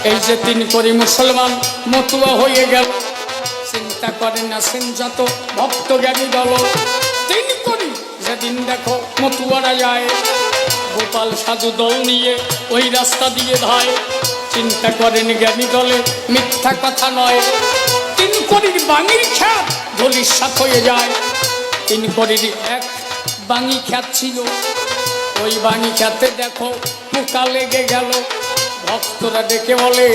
এই যে তিন করি মুসলমান মতুয়া হয়ে গেল, চিন্তা করেন না সেন যত ভক্ত জ্ঞানী দল। তিন করি যেদিন দেখো মতুয়ারা যায়, গোপাল সাধু দল নিয়ে ওই রাস্তা দিয়ে ধায়। চিন্তা করেন জ্ঞানী দলে মিথ্যা কথা নয়, তিন করির বাঙির খ্যাত ধলির সাথ হয়ে যায়। তিন করির এক বাঙি খ্যাত ছিল, ওই বাঙি খ্যাতে দেখো পোকা লেগে গেল। ভক্তরা ডেকে বলে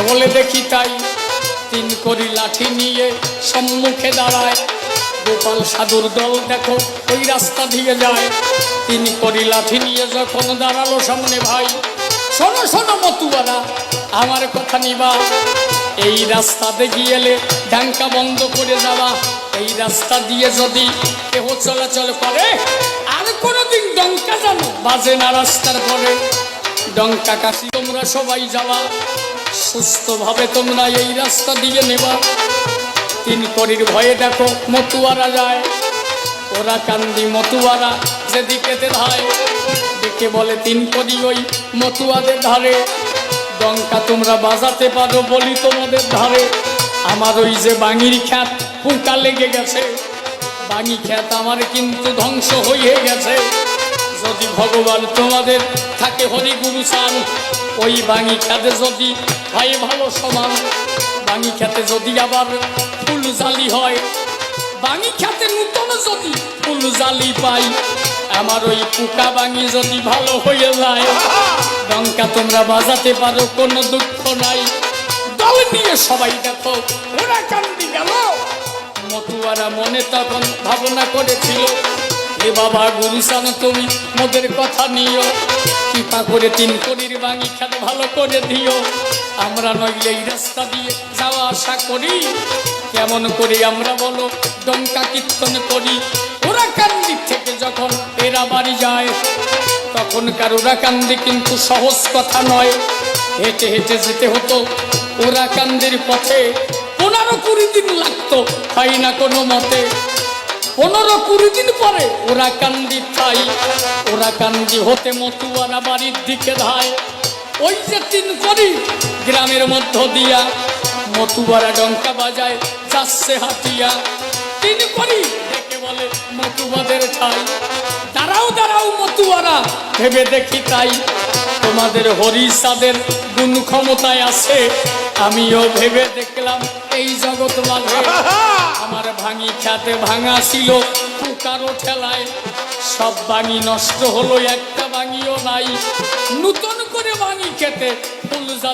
বলে দেখি তাই, তিন করি লাঠি নিয়ে সম্মুখে দাঁড়ায়। গোপাল সাধুর দল দেখো ওই রাস্তা দিয়ে যায়। তিন করি লাঠি নিয়ে যখন দাঁড়ালো সামনে, ভাই শোনো শোনো মতুয়ারা আমার কথা নিবা, এই রাস্তাতে গিয়ে এলে ডাঙ্কা বন্ধ করে যাওয়া। এই রাস্তা দিয়ে যদি কেহ চলাচল করে, আর কোনোদিন ডঙ্কা জানো বাজে না রাস্তার পরে। ডঙ্কা কাশি তোমরা সবাই যাওয়া, সুস্থভাবে তোমরা এই রাস্তা দিয়ে নেবা। তিন করির ভয়ে দেখো মতুয়ারা যায়, ওরা কান্দি মতুয়ারা যেদিকেতে ধায়। ডেকে বলে তিন করি ওই মতুয়াদের ধারে, ডঙ্কা তোমরা বাজাতে পারো বলি তোমাদের ধারে। আমার ওই যে বাঙির খ্যাত পোকা লেগে গেছে, বাঙি খ্যাত আমার কিন্তু ধ্বংস হয়ে গেছে। যদি ভগবান তোমাদের থাকে হরি গুরু চান, ওই বাঙি খ্যাতে যদি হয় ভালো সমান। বাঙি খ্যাতে যদি আবার ফুল জালি হয়, বাঙি খ্যাতে নূতন যদি ফুল জালি পাই, আমার ওই পোকা বাঙি যদি ভালো হয়ে যায়, ডঙ্কা তোমরা বাজাতে পারো কোনো দুঃখ নাই। দল নিয়ে সবাই দেখো ওরা কান্দি গেল। মতুয়ারা মনে তখন ভাবনা করেছিল, হে বাবা গুরুসান তুমি মোদের কথা নিও, কৃপা করে তিন করির বাঙি খ্যাত ভালো করে দিও। আমরা নইলে এই রাস্তা দিয়ে যাওয়া আশা করি, কেমন করে আমরা বলো ডঙ্কা কীর্তন করি। ওরা কান্দি থেকে যখন এরা বাড়ি যায়, তখনকার ওরা কান্দি কিন্তু সহজ কথা নয়। হেঁটে হেঁটে যেতে হতো ওরা কান্দির পথে, 15-20 দিন লাগতো হয় না কোনো মতে। 15-20 দিন পরে ওরা কান্দি ঠাই, ওরা কান্দি হতে মতুয়ারা বাড়ির দিকে ধায়। ওই যে তিন করি গ্রামের মধ্য দিয়া, মতুয়ারা ডঙ্কা বাজায় যাচ্ছে হাতিয়া। তিন করি ডেকে বলে মতুয়াদের ঠাই, দাঁড়াও দাঁড়াও মতুয়ারা ভেবে দেখি তাই, তোমাদের হরিচাঁদের গুণ ক্ষমতায় আছে। আমিও ভেবে দেখলাম এই জগৎ মাঝে, আমার ভাঙি খ্যাতে ভাঙা ছিল পোকারও ঠেলায়। সব বাঙি নষ্ট হলো, একটা বাঙিও নাই, নূতন করে বাঙি খেতে ফুল